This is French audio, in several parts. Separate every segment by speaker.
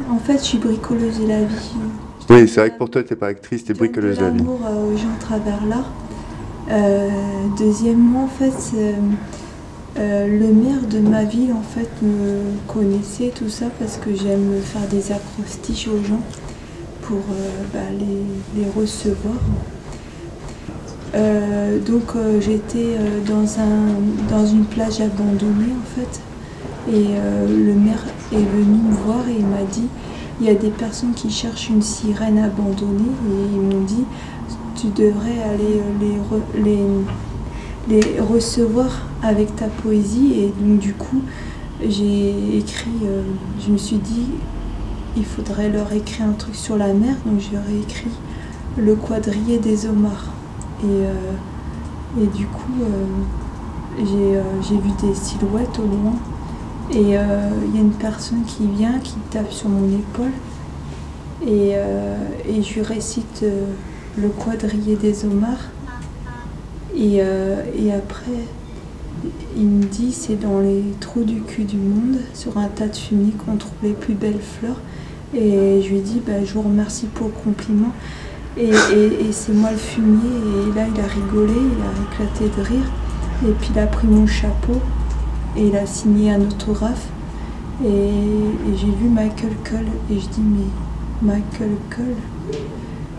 Speaker 1: En fait, je suis bricoleuse de la vie.
Speaker 2: Oui, c'est vrai que pour toi, t'es pas actrice, t'es
Speaker 1: Je donne de
Speaker 2: bricoleuse de la vie.
Speaker 1: l'amour aux gens à travers l'art. Deuxièmement, en fait, le maire de ma ville en fait me connaissait tout ça parce que j'aime faire des acrostiches aux gens pour les recevoir. J'étais dans une plage abandonnée en fait et le maire est venu me voir et il m'a dit il y a des personnes qui cherchent une sirène abandonnée et ils m'ont dit tu devrais aller les recevoir avec ta poésie et donc du coup j'ai écrit, je me suis dit il faudrait leur écrire un truc sur la mer donc j'ai écrit le quadrillé des homards et du coup j'ai vu des silhouettes au loin et il y a une personne qui vient qui tape sur mon épaule et je lui récite le quadrillé des homards et après il me dit c'est dans les trous du cul du monde sur un tas de fumier qu'on trouve les plus belles fleurs et je lui dis je vous remercie pour le compliment et c'est moi le fumier et là il a rigolé, il a éclaté de rire et puis il a pris mon chapeau et il a signé un autographe et j'ai vu Michael Cull et je dis mais Michael Cull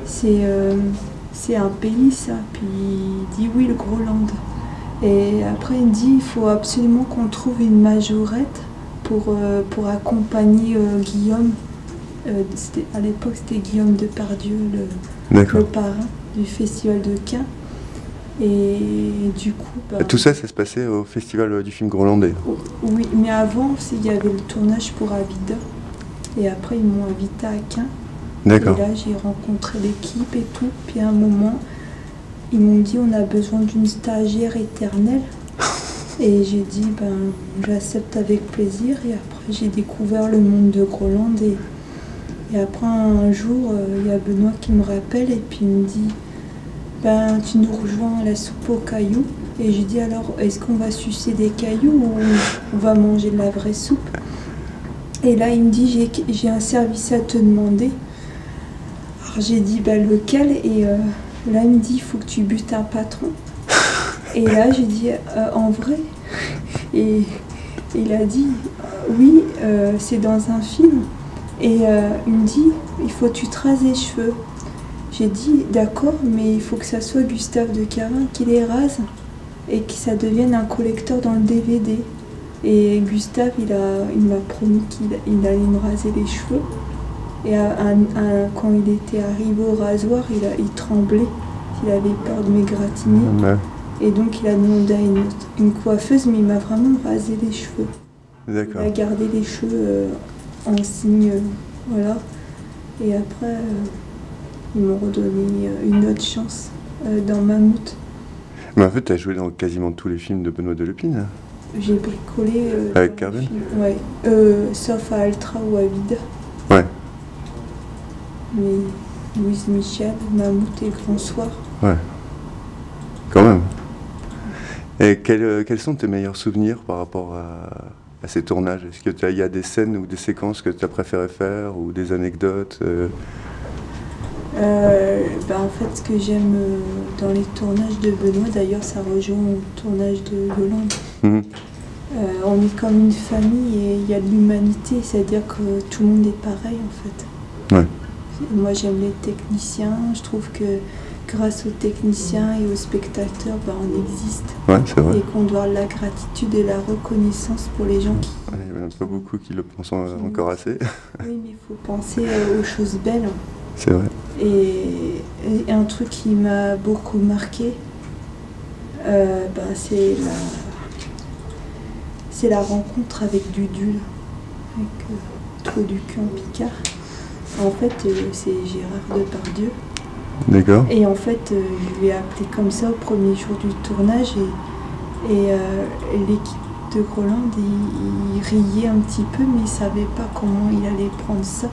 Speaker 1: c'est un pays ça, puis il dit oui le Groenland. Et après il me dit il faut absolument qu'on trouve une majorette pour accompagner Guillaume. À l'époque c'était Guillaume Depardieu, le parrain du festival de Cannes. Et du coup...
Speaker 2: Tout ça, ça se passait au festival du film groenlandais.
Speaker 1: Oui, mais avant il y avait le tournage pour Avida. Et après ils m'ont invité à Cannes.
Speaker 2: D'accord.
Speaker 1: Et là, j'ai rencontré l'équipe et tout. Puis à un moment, ils m'ont dit on a besoin d'une stagiaire éternelle. Et j'ai dit j'accepte avec plaisir. Et après, j'ai découvert le monde de Groenland. Et après, un jour, il y a Benoît qui me rappelle et puis il me dit tu nous rejoins à la soupe aux cailloux. Et j'ai dit alors, est-ce qu'on va sucer des cailloux ou on va manger de la vraie soupe? Et là, il me dit j'ai un service à te demander. J'ai dit lequel et là il me dit il faut que tu butes un patron et là j'ai dit en vrai et il a dit oui c'est dans un film et il me dit il faut que tu te rases les cheveux. J'ai dit d'accord mais il faut que ça soit Gustave de Carin qui les rase et que ça devienne un collecteur dans le DVD et Gustave il m'a promis qu'il allait me raser les cheveux. Et quand il était arrivé au rasoir, il tremblait, il avait peur de m'égratigner.
Speaker 2: Ouais.
Speaker 1: Et donc il a demandé à une coiffeuse, mais il m'a vraiment rasé les cheveux.
Speaker 2: D'accord.
Speaker 1: Il a gardé les cheveux en signe, voilà. Et après, ils m'ont redonné une autre chance dans Mammouth.
Speaker 2: Mais en fait, tu as joué dans quasiment tous les films de Benoît Delepine.
Speaker 1: J'ai bricolé.
Speaker 2: Avec Carmen ?
Speaker 1: Ouais. Sauf à Altra ou à Vida.
Speaker 2: Ouais.
Speaker 1: Mais Louise Michel, Mammouth et Grand Soir.
Speaker 2: Ouais. Quand même. Et quels sont tes meilleurs souvenirs par rapport à ces tournages? Est-ce qu'il y a des scènes ou des séquences que tu as préféré faire ou des anecdotes
Speaker 1: En fait, ce que j'aime dans les tournages de Benoît, d'ailleurs, ça rejoint au tournage de Yolande. On est comme une famille et il y a de l'humanité, c'est-à-dire que tout le monde est pareil en fait.
Speaker 2: Ouais.
Speaker 1: Moi j'aime les techniciens, je trouve que grâce aux techniciens et aux spectateurs, on existe.
Speaker 2: Ouais, c'est vrai.
Speaker 1: Et qu'on doit la gratitude et la reconnaissance pour les gens qui...
Speaker 2: Ouais, il n'y en a pas beaucoup qui le pensent encore assez.
Speaker 1: Oui, mais il faut penser aux choses belles.
Speaker 2: C'est vrai.
Speaker 1: Et un truc qui m'a beaucoup marqué, c'est la rencontre avec Dudule, avec Trou du cul en Picard. En fait, c'est Gérard Depardieu.
Speaker 2: D'accord.
Speaker 1: Et en fait, je lui ai appelé comme ça au premier jour du tournage et l'équipe de Groenland, il riait un petit peu, mais il savait pas comment il allait prendre ça.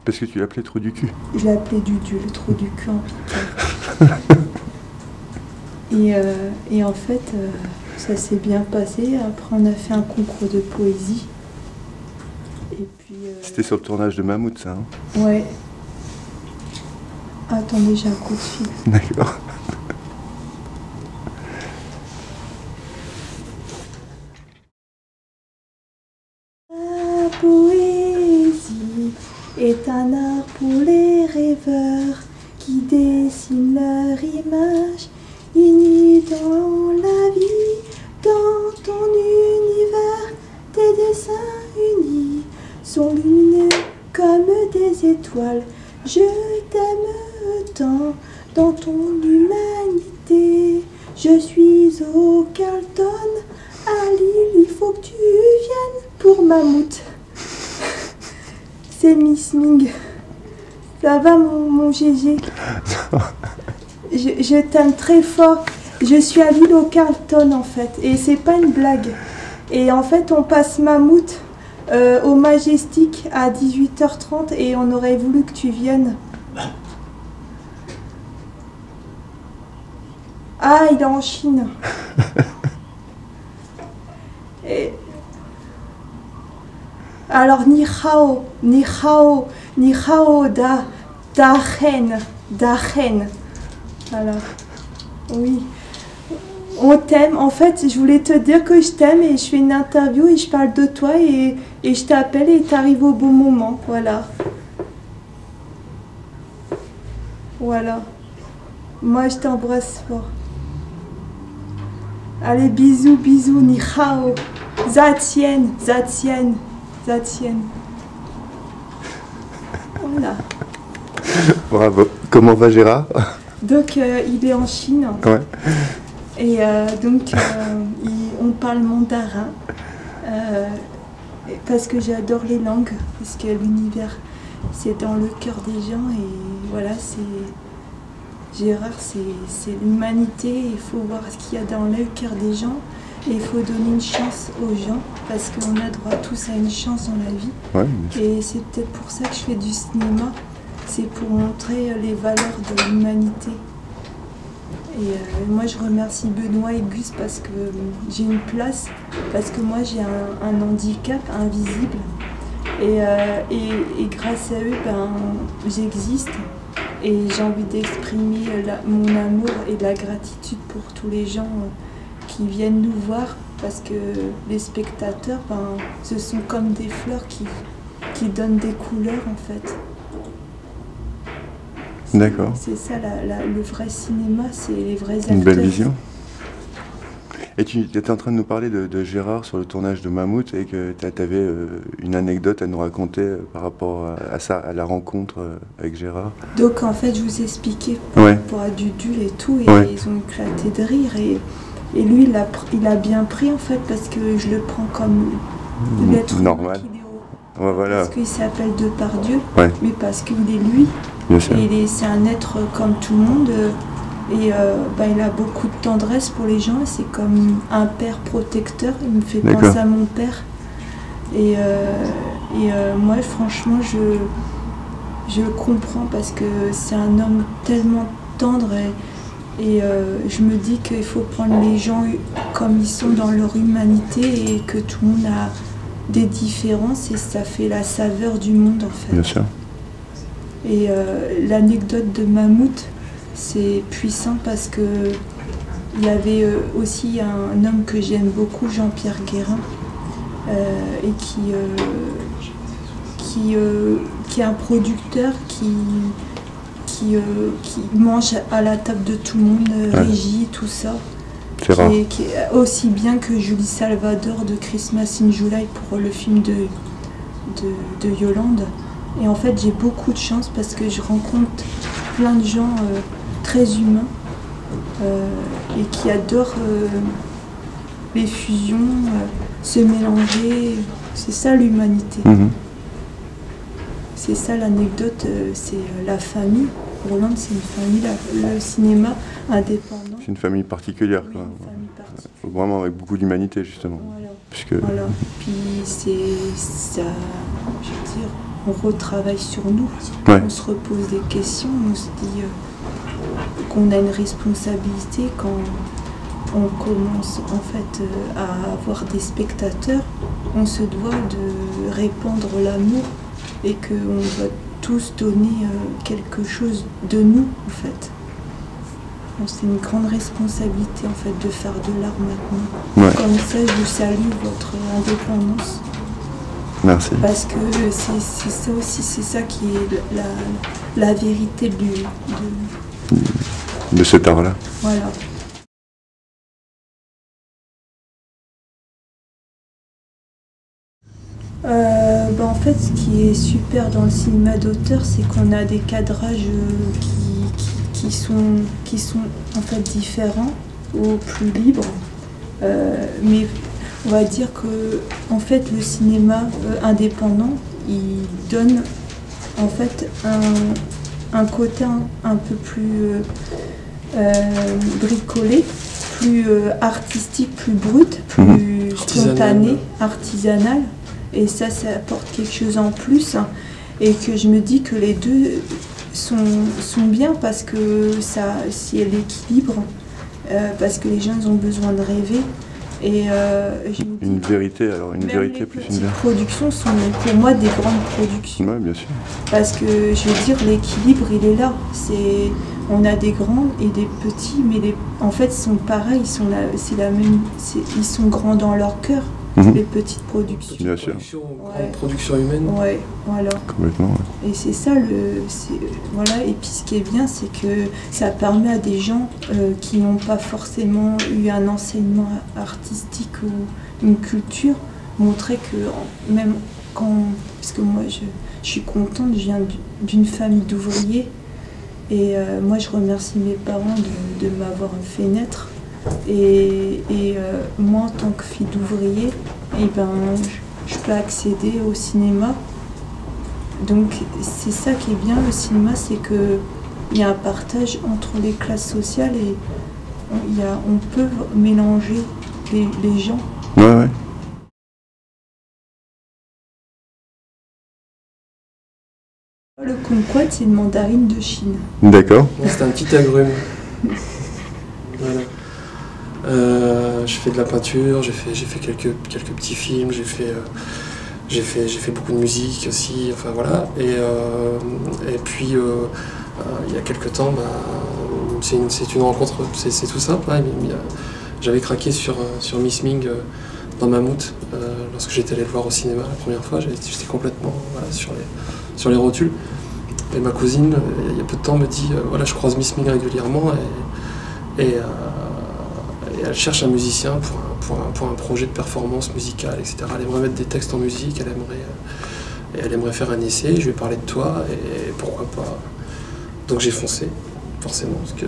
Speaker 2: Parce que tu l'appelais Trou du cul.
Speaker 1: Je l'ai appelé Dudule, le Trou du cul en Picard. Et en fait, ça s'est bien passé. Après, on a fait un concours de poésie. Et puis...
Speaker 2: C'était sur le tournage de Mammouth, ça, hein?
Speaker 1: Ouais. Attendez, j'ai un coup de fil.
Speaker 2: D'accord.
Speaker 1: La poésie est un art pour les rêveurs qui dessinent leur image unie dans la vie, dans ton univers. Tes dessins unis sont lumineux comme des étoiles. Je t'aime tant dans ton humanité. Je suis au Carlton, à Lille, il faut que tu viennes pour Mammouth. C'est Miss Ming. Ça va mon GG? Je t'aime très fort. Je suis à Lille au Carlton en fait. Et c'est pas une blague. Et en fait on passe Mammouth au Majestic à 18h30 et on aurait voulu que tu viennes. Ah, il est en Chine. Et... Alors, ni hao, ni hao, ni hao da reine. Alors, oui. On t'aime. En fait, je voulais te dire que je t'aime et je fais une interview et je parle de toi et je t'appelle et t'arrives au bon moment. Voilà. Voilà. Moi, je t'embrasse fort. Allez, bisous, bisous, ni hao. Zatien. Voilà.
Speaker 2: Bravo. Comment va Gérard?
Speaker 1: Donc, il est en Chine.
Speaker 2: Ouais.
Speaker 1: Et donc, on parle mandarin. Parce que j'adore les langues. Parce que l'univers, c'est dans le cœur des gens. Et voilà, Gérard, c'est l'humanité. Il faut voir ce qu'il y a dans le cœur des gens. Et il faut donner une chance aux gens, parce qu'on a droit tous à une chance dans la vie.
Speaker 2: Ouais,
Speaker 1: et c'est peut-être pour ça que je fais du cinéma. C'est pour montrer les valeurs de l'humanité. Et moi, je remercie Benoît et Gus parce que j'ai une place, parce que moi, j'ai un handicap invisible. Et grâce à eux, j'existe. Et j'ai envie d'exprimer mon amour et la gratitude pour tous les gens qui viennent nous voir, parce que les spectateurs, ce sont comme des fleurs qui donnent des couleurs en fait.
Speaker 2: D'accord.
Speaker 1: C'est ça le vrai cinéma, c'est les vrais acteurs.
Speaker 2: Une belle vision. Et tu étais en train de nous parler de Gérard sur le tournage de Mammouth et que tu avais une anecdote à nous raconter par rapport à ça, à la rencontre avec Gérard.
Speaker 1: Donc en fait, je vous ai expliqué pour Adudul et tout, et ils ont éclaté de rire. Et lui, il a bien pris en fait, parce que je le prends comme l'être
Speaker 2: normal. Ouais, voilà.
Speaker 1: Parce qu'il s'appelle Depardieu,
Speaker 2: ouais.
Speaker 1: Mais parce qu'il est lui.
Speaker 2: Bien sûr.
Speaker 1: Et c'est un être comme tout le monde. Et il a beaucoup de tendresse pour les gens. C'est comme un père protecteur. Il me fait penser à mon père. Et moi, franchement, je le comprends, parce que c'est un homme tellement tendre. Et je me dis qu'il faut prendre les gens comme ils sont dans leur humanité, et que tout le monde a des différences, et ça fait la saveur du monde en fait.
Speaker 2: Bien sûr.
Speaker 1: Et l'anecdote de Mammouth, c'est puissant parce que il y avait aussi un homme que j'aime beaucoup, Jean-Pierre Guérin, et qui est un producteur qui mange à la table de tout le monde, régie, tout ça.
Speaker 2: C'est rare.
Speaker 1: Qui est aussi bien que Julie Salvador de Christmas in July pour le film de Yolande. Et en fait, j'ai beaucoup de chance parce que je rencontre plein de gens très humains et qui adorent les fusions, se mélanger. C'est ça l'humanité.
Speaker 2: Mmh. C'est
Speaker 1: ça l'anecdote, c'est la famille. Roland, c'est une famille, le cinéma indépendant.
Speaker 2: C'est une famille particulière,
Speaker 1: oui,
Speaker 2: quoi.
Speaker 1: Une famille particulière.
Speaker 2: Vraiment avec beaucoup d'humanité, justement.
Speaker 1: Voilà.
Speaker 2: Puisque...
Speaker 1: voilà. Puis c'est ça, je veux dire, on retravaille sur nous.
Speaker 2: Ouais.
Speaker 1: On se repose des questions, on se dit qu'on a une responsabilité quand on commence en fait à avoir des spectateurs, on se doit de répandre l'amour et qu'on doit tous donner quelque chose de nous en fait. C'est une grande responsabilité en fait de faire de l'art maintenant.
Speaker 2: Ouais.
Speaker 1: Comme ça, je vous salue votre indépendance.
Speaker 2: Merci.
Speaker 1: Parce que c'est ça aussi, c'est ça qui est la vérité
Speaker 2: De cet art-là.
Speaker 1: Voilà. En fait, ce qui est super dans le cinéma d'auteur, c'est qu'on a des cadrages qui sont en fait différents ou plus libres. Mais on va dire que en fait, le cinéma indépendant, il donne en fait un côté un peu plus bricolé, plus artistique, plus brut, plus spontané, artisanal. Et ça apporte quelque chose en plus. Et que je me dis que les deux sont bien parce que c'est l'équilibre, parce que les gens ils ont besoin de rêver. Et je me dis,
Speaker 2: une vérité, alors une vérité plus une vérité.
Speaker 1: Les productions sont pour moi des grandes productions.
Speaker 2: Oui, bien sûr.
Speaker 1: Parce que je veux dire, l'équilibre il est là. On a des grands et des petits, mais en fait ils sont pareils, ils sont grands dans leur cœur. Les petites productions.
Speaker 2: Bien sûr.
Speaker 3: Grande production humaine.
Speaker 1: Ouais, voilà.
Speaker 2: Complètement. Ouais.
Speaker 1: Et c'est ça voilà. Et puis ce qui est bien, c'est que ça permet à des gens qui n'ont pas forcément eu un enseignement artistique ou une culture, montrer que même quand, parce que moi je suis contente, je viens d'une famille d'ouvriers et moi je remercie mes parents de m'avoir fait naître. Et moi, en tant que fille d'ouvrier, je peux accéder au cinéma. Donc c'est ça qui est bien, le cinéma, c'est qu'il y a un partage entre les classes sociales et on peut mélanger les gens.
Speaker 2: Ouais.
Speaker 1: Le kumquat, c'est une mandarine de Chine.
Speaker 2: D'accord.
Speaker 3: C'est un petit agrume. Voilà. J'ai fait de la peinture, j'ai fait quelques petits films, j'ai fait beaucoup de musique aussi, enfin voilà. Et puis il y a quelques temps, c'est une rencontre, c'est tout simple. Hein, j'avais craqué sur Miss Ming dans Mammouth lorsque j'étais allé le voir au cinéma la première fois. J'étais complètement sur les rotules. Et ma cousine, il y a peu de temps, me dit voilà, je croise Miss Ming régulièrement et elle cherche un musicien pour un projet de performance musicale, etc. Elle aimerait mettre des textes en musique, elle aimerait faire un essai, je lui ai parlé de toi, et pourquoi pas. Donc j'ai foncé, forcément, parce que...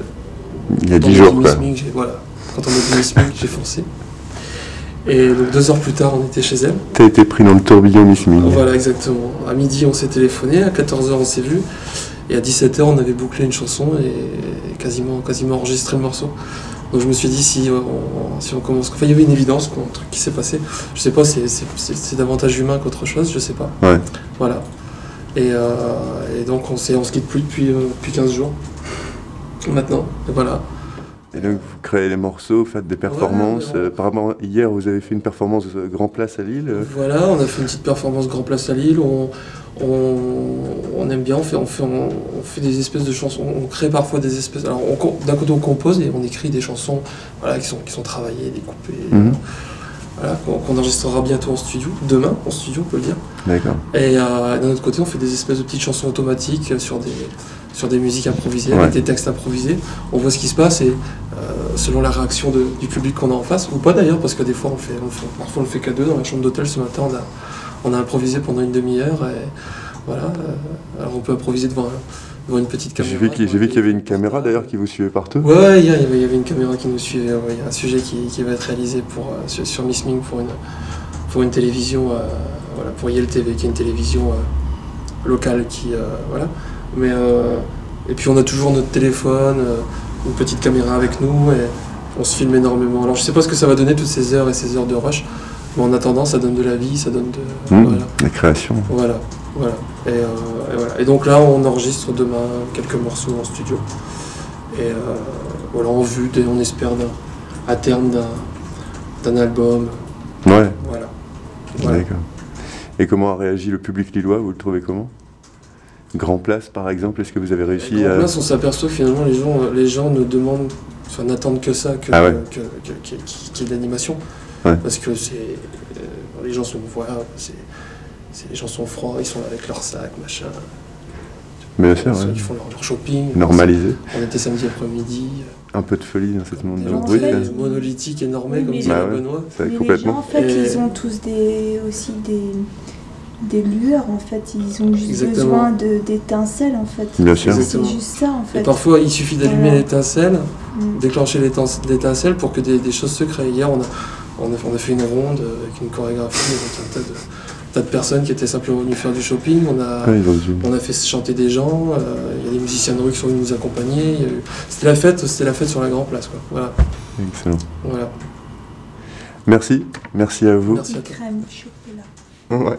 Speaker 2: Il y a 10 jours, quoi.
Speaker 3: Voilà, quand on a dit Miss Ming, j'ai foncé. Et donc 2 heures plus tard, on était chez elle.
Speaker 2: T'as été pris dans le tourbillon Miss Ming.
Speaker 3: Voilà, exactement. À midi, on s'est téléphoné, à 14h, on s'est vu, et à 17h, on avait bouclé une chanson et quasiment enregistré le morceau. Donc je me suis dit, si on commence... Enfin, il y avait une évidence, un truc qui s'est passé. Je sais pas, c'est davantage humain qu'autre chose, je sais pas.
Speaker 2: Ouais.
Speaker 3: Voilà. Et donc on se quitte plus depuis 15 jours. Maintenant, et voilà.
Speaker 2: Et donc vous créez les morceaux, vous faites des performances. Apparemment, hier, vous avez fait une performance Grand Place à Lille.
Speaker 3: Voilà, on a fait une petite performance Grand Place à Lille. On aime bien, on fait des espèces de chansons, on crée parfois des espèces... Alors d'un côté on compose et on écrit des chansons voilà, qui sont travaillées, découpées, voilà, qu'on enregistrera bientôt en studio, demain en studio on peut le dire.
Speaker 2: D'accord.
Speaker 3: Et d'un autre côté on fait des espèces de petites chansons automatiques sur des musiques improvisées, avec des textes improvisés. On voit ce qui se passe et selon la réaction du public qu'on a en face, ou pas d'ailleurs, parce que des fois parfois on le fait qu'à deux. Dans la chambre d'hôtel ce matin on a improvisé pendant une demi-heure et voilà. Alors on peut improviser devant une petite caméra.
Speaker 2: J'ai vu qu'il y avait une caméra d'ailleurs qui vous suivait partout.
Speaker 3: Ouais, hier il y avait une caméra qui nous suivait. Ouais, il y a un sujet qui va être réalisé sur Miss Ming pour une télévision, voilà, pour Yale TV, qui est une télévision locale qui voilà. Mais et puis on a toujours notre téléphone, une petite caméra avec nous et on se filme énormément. Alors je sais pas ce que ça va donner toutes ces heures et ces heures de rush. Mais en attendant, ça donne de la vie, ça donne de...
Speaker 2: voilà. La création.
Speaker 3: Voilà. Et voilà. Et donc là, on enregistre demain quelques morceaux en studio. Et voilà, en vue, on espère à terme d'un album.
Speaker 2: Ouais.
Speaker 3: Voilà.
Speaker 2: D'accord. Et comment a réagi le public lillois? Vous le trouvez comment? Grand Place, par exemple, est-ce que vous avez réussi
Speaker 3: Grand
Speaker 2: à...
Speaker 3: Place, on s'aperçoit que finalement les gens ne demandent, enfin, n'attendent que ça, qu'il y ait de l'animation.
Speaker 2: Ouais.
Speaker 3: Parce que les gens sont, voilà, les gens sont froids, ils sont là avec leur sac, machin.
Speaker 2: Bien sûr, ouais.
Speaker 3: Ils font leur shopping.
Speaker 2: Normalisé.
Speaker 3: On était samedi après-midi.
Speaker 2: Un peu de folie dans cette monde de
Speaker 1: gens
Speaker 2: bruit.
Speaker 1: fait-
Speaker 3: Monolithique et normé,
Speaker 1: Oui,
Speaker 3: comme
Speaker 1: mais
Speaker 3: disait
Speaker 2: Bah ouais.
Speaker 3: Benoît.
Speaker 2: Ça,
Speaker 1: Mais les gens,
Speaker 2: complètement.
Speaker 1: en fait,
Speaker 3: Et-
Speaker 1: ils ont tous aussi des lueurs, en fait. Ils ont juste
Speaker 3: Exactement.
Speaker 1: besoin d'étincelles, en fait.
Speaker 2: Bien sûr.
Speaker 1: C'est
Speaker 3: Exactement.
Speaker 1: juste ça, en fait.
Speaker 3: Et parfois, il suffit d'allumer
Speaker 1: Voilà.
Speaker 3: l'étincelle,
Speaker 1: Mm.
Speaker 3: déclencher l'étincelle pour que des choses se créent. Hier, on a fait une ronde avec une chorégraphie, avec un tas de personnes qui étaient simplement venues faire du shopping.
Speaker 2: Ouais, ils ont dû-
Speaker 3: On a fait chanter des gens, il y a des musiciens de rue qui sont venus nous accompagner. C'était la fête sur la Grand Place, quoi. Voilà.
Speaker 2: Excellent.
Speaker 3: Voilà.
Speaker 2: Merci à vous.
Speaker 3: Merci à toi.
Speaker 1: Crème, chocolat.
Speaker 2: Ouais.